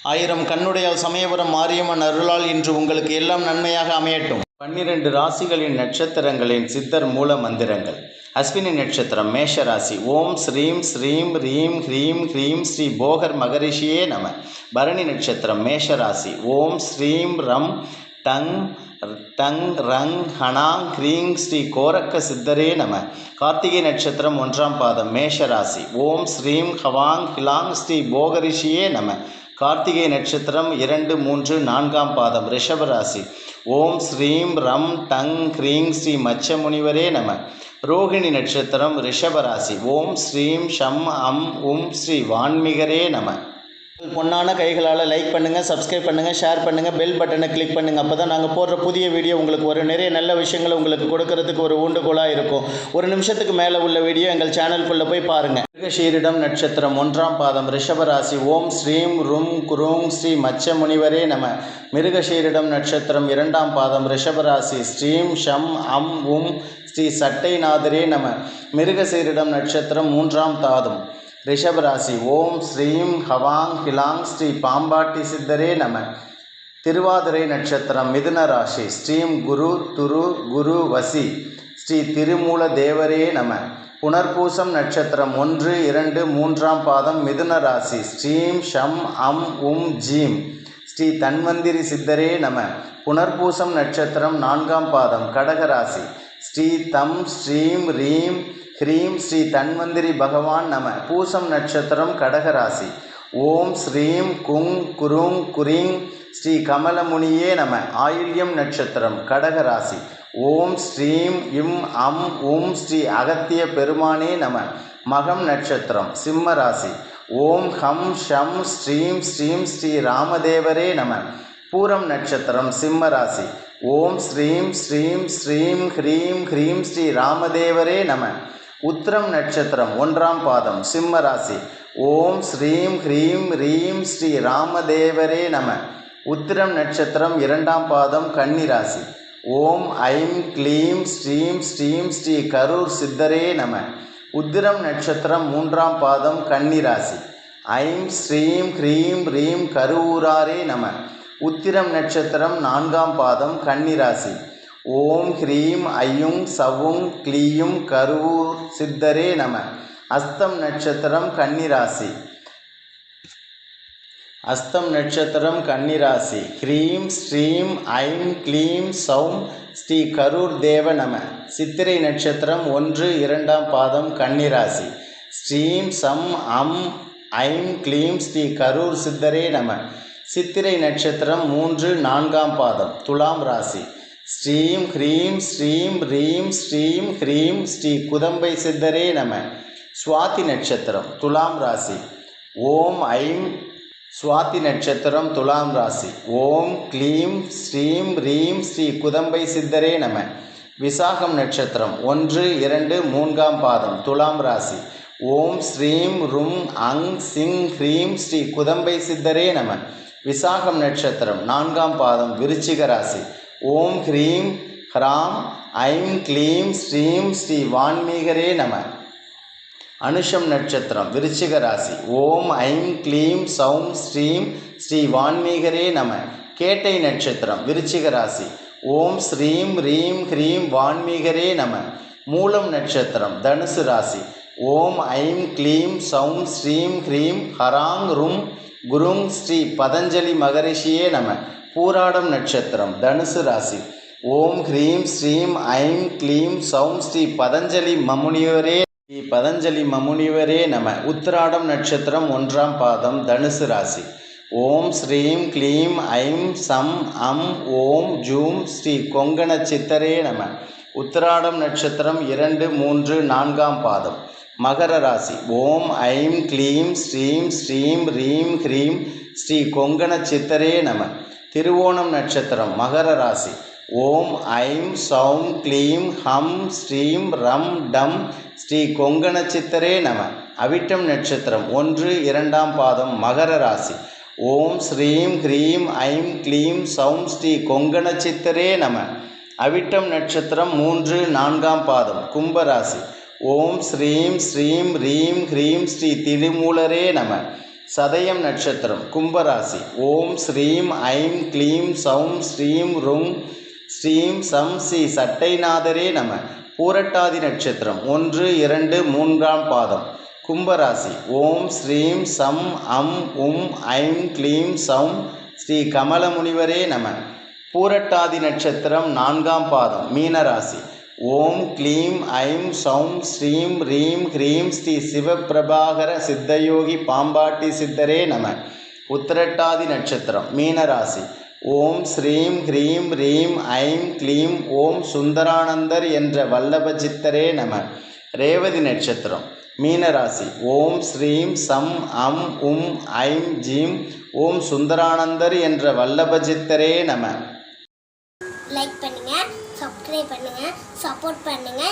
ஆயிரம் கண்ணுடையால் சமயபுரம் மாரியம்மன் அருளால் இன்று உங்களுக்கு எல்லாம் நன்மையாக அமையட்டும். 12 ராசிகளின் நட்சத்திரங்களின் சித்தர் மூல மந்திரங்கள். அஸ்வினி நட்சத்திரம் மேஷ ராசி. ஓம் ஸ்ரீம் ஸ்ரீம் ரீம் ஹ்ரீம் ஹ்ரீம் ஸ்ரீ போகர் மகரிஷியே நம. பரணி நட்சத்திரம் மேஷ ராசி. ஓம் ஸ்ரீம் ரம் டங் டங் ரங் ஹனாங் ஹ்ரீங் ஸ்ரீ கோரக்க சித்தரே நம. கார்த்திகை நட்சத்திரம் 1ஆம் பாதம் மேஷ ராசி. ஓம் ஸ்ரீம் ஹவாங் ஹிலாங் ஸ்ரீ போகரிஷியே நம. கார்த்திகை நட்சத்திரம் 2, 3, 4ஆம் பாதம் ரிஷபராசி. ஓம் ஸ்ரீம் ரம் டங் ஹ்ரீங் ஸ்ரீ மச்சமுனிவரே நம. ரோகிணி நட்சத்திரம் ரிஷபராசி. ஓம் ஸ்ரீம் ஷம் அம் உம் ஸ்ரீ வான்மிகரே நம. பொன்னான கைகளால் லைக் பண்ணுங்கள், சப்ஸ்கிரைப் பண்ணுங்கள், ஷேர் பண்ணுங்கள், பெல் பட்டனை கிளிக் பண்ணுங்கள். அப்போ தான் நாங்கள் போடுற புதிய வீடியோ உங்களுக்கு நிறைய நல்ல விஷயங்களை உங்களுக்கு கொடுக்கறதுக்கு ஒரு ஊண்டுகோலாக இருக்கும். ஒரு நிமிஷத்துக்கு மேலே உள்ள வீடியோ எங்கள் சேனலுக்குள்ளே போய் பாருங்கள். மிருகஷீரிடம் நட்சத்திரம் 1ஆம் பாதம் ரிஷபராசி. ஓம் ஸ்ரீம் ரும் குருங் ஸ்ரீ மச்சமுனிவரே நம. மிருகஷீரிடம் நட்சத்திரம் 2ஆம் பாதம் ரிஷபராசி. ஸ்ரீம் ஷம் அம் உம் ஸ்ரீ சட்டைநாதரே நம. மிருகசீரிடம் நட்சத்திரம் 3ஆம் பாதம் ரிஷபராசி. ஓம் ஸ்ரீம் ஹவாங் ஹிலாங் ஸ்ரீ பாம்பாட்டி சித்தரே நம. திருவாதிரை நட்சத்திரம் மிதுன ராசி. ஸ்ரீம் குரு துரு குரு வசி ஸ்ரீ திருமூல தேவரே நம. புனர்பூசம் நட்சத்திரம் 1, 2, 3ஆம் பாதம் மிதுன ராசி. ஸ்ரீம் ஷம் அம் உம் ஜீம் ஸ்ரீ தன்வந்திரி சித்தரே நம. புனர்பூசம் நட்சத்திரம் 4ஆம் பாதம் கடகராசி. ஸ்ரீ தம் ஸ்ரீம் ரீம் ஹ்ரீம் ஸ்ரீ தன்வந்திரி பகவான் நம. பூசம் நட்சத்திரம் கடகராசி. ஓம் ஸ்ரீம் குங் குருங் குரிங் ஸ்ரீ கமலமுனியே நம. ஆயில்யம் நட்சத்திரம் கடகராசி. ஓம் ஸ்ரீம் இம் அம் உம் ஸ்ரீ அகத்திய பெருமானே நம. மகம் நட்சத்திரம் சிம்ம ராசி. ஓம் ஹம் ஷம் ஸ்ரீம் ஸ்ரீம் ஸ்ரீ ராமதேவரே நம. பூரம் நட்சத்திரம் சிம்ம ராசி. ஓம் ஸ்ரீம் ஸ்ரீம் ஸ்ரீம் ஹ்ரீம் ஹ்ரீம் ஸ்ரீ ராமதேவரே நம. உத்திரம் நட்சத்திரம் 1ஆம் பாதம் சிம்ம ராசி. ஓம் ஸ்ரீம் ஹ்ரீம் ரீம் ஸ்ரீ ராமதேவரே நம. உத்திரம் நட்சத்திரம் 2ஆம் பாதம் கன்னி ராசி. ஓம் ஐம் க்ளீம் ஸ்ரீம் ஸ்ரீம் ஸ்ரீ கரூர் சித்தரே நம. உத்திரம் நட்சத்திரம் 3ஆம் பாதம் கன்னி ராசி. ஐம் ஸ்ரீம் ஹ்ரீம் ரீம் கரூராரே நம. உத்திரம் நட்சத்திரம் 4ஆம் பாதம் கன்னி ராசி. ஓம் ஹ்ரீம் ஐயுங் சவுங் க்ளீயும் கரூர் சித்தரே நம. அஸ்தம் நட்சத்திரம் கன்னிராசி. அஸ்தம் நட்சத்திரம் கன்னிராசி. ஹ்ரீம் ஸ்ரீம் ஐம் க்ளீம் சௌம் ஸ்ரீ கரூர் தேவ நம. சித்திரை நட்சத்திரம் 1, 2ஆம் பாதம் கன்னிராசி. ஸ்ரீம் சம் அம் ஐம் க்ளீம் ஸ்ரீ கரூர் சித்தரே நம. சித்திரை நட்சத்திரம் 3, 4ஆம் பாதம் துலாம் ராசி. ஸ்ரீம் ஹ்ரீம் ஸ்ரீம் ரீம் ஸ்ரீம் ஹ்ரீம் ஸ்ரீ குதம்பை சித்தரே நம. சுவாதி நட்சத்திரம் துலாம் ராசி. ஓம் ஐம் சுவாதி நட்சத்திரம் துலாம் ராசி. ஓம் க்ளீம் ஸ்ரீம் ரீம் ஸ்ரீ குதம்பை சித்தரே நம. விசாகம் நட்சத்திரம் 1, 2, 3ஆம் பாதம் துலாம் ராசி. ஓம் ஸ்ரீம் ரும் அங் சிங் ஹ்ரீம் ஸ்ரீ குதம்பை சித்தரே நம. விசாகம் நட்சத்திரம் 4ஆம் பாதம் விருச்சிக ராசி. ஓம் ஹ்ரீம் ஹ்ராம் ஐம் க்ளீம் ஸ்ரீம் ஸ்ரீ வான்மீகரே நம. அனுஷம் நட்சத்திரம் விருச்சிக ராசி. ஓம் ஐம் க்ளீம் சௌம் ஸ்ரீம் ஸ்ரீ வான்மீகரே நம. கேட்டை நட்சத்திரம் விருச்சிக ராசி. ஓம் ஸ்ரீம் ரீம் ஹ்ரீம் வான்மீகரே நம. மூலம் நட்சத்திரம் தனுசு ராசி. ஓம் ஐம் க்ளீம் சௌம் ஸ்ரீம் ஹ்ரீம் ஹராங் ரும் குருங் ஸ்ரீ பதஞ்சலி மகரிஷியே நம. பூராடம் நட்சத்திரம் தனுசு ராசி. ஓம் ஹ்ரீம் ஸ்ரீம் ஐம் க்ளீம் சௌம் ஸ்ரீ பதஞ்சலி மமுனிவரே நம. உத்திராடம் நட்சத்திரம் 1ஆம் பாதம் தனுசு ராசி. ஓம் ஸ்ரீம் க்ளீம் ஐம் சம் அம் ஓம் ஜூம் ஸ்ரீ கொங்கண சித்தரே நம. உத்திராடம் நட்சத்திரம் 2, 3, 4ஆம் பாதம் மகர ராசி. ஓம் ஐம் க்ளீம் ஸ்ரீம் ஸ்ரீம் ரீம் ஹ்ரீம் ஸ்ரீ கொங்கண சித்தரே நம. திருவோணம் நட்சத்திரம் மகர ராசி. ஓம் ஐம் சௌம் க்ளீம் ஹம் ஸ்ரீம் ரம் டம் ஸ்ரீ கொங்கண சித்தரே நம. அவிட்டம் நட்சத்திரம் 1, 2ஆம் பாதம் மகர ராசி. ஓம் ஸ்ரீம் ஹ்ரீம் ஐம் க்ளீம் சௌம் ஸ்ரீ கொங்கண சித்தரே நம. அவிட்டம் நட்சத்திரம் 3, 4ஆம் பாதம் கும்பராசி. ஓம் ஸ்ரீம் ஸ்ரீம் ரீம் ஹ்ரீம் ஸ்ரீ திருமூலரே நம. சதயம் நட்சத்திரம் கும்பராசி. ஓம் ஸ்ரீம் ஐம் க்ளீம் சௌம் ஸ்ரீம் ருங் ஸ்ரீம் சம் ஸ்ரீ சட்டைநாதரே நம. பூரட்டாதி நட்சத்திரம் 1, 2, 3ஆம் பாதம் கும்பராசி. ஓம் ஸ்ரீம் சம் அம் உம் ஐம் க்ளீம் சௌம் ஸ்ரீ கமலமுனிவரே நம. பூரட்டாதி நட்சத்திரம் 4ஆம் பாதம் மீனராசி. ஓம் க்ளீம் ஐம் சௌம் ஸ்ரீம் ரீம் ஹ்ரீம் ஸ்ரீ சிவபிரபாகர சித்தயோகி பாம்பாட்டி சித்தரே நம. உத்திரட்டாதி நட்சத்திரம் மீனராசி. ஓம் ஸ்ரீம் ஹ்ரீம் ரீம் ஐம் க்ளீம் ஓம் சுந்தரானந்தர் என்ற வல்லபச்சித்தரே நம. ரேவதி நட்சத்திரம் மீனராசி. ஓம் ஸ்ரீம் சம் அம் உம் ஐம் ஜீம் ஓம் சுந்தரானந்தர் என்ற வல்லபச்சித்தரே நம. லைக் பண்ணுங்க, சப்ஸ்கிரைப் பண்ணுங்க, சப்போர்ட் பண்ணுங்க.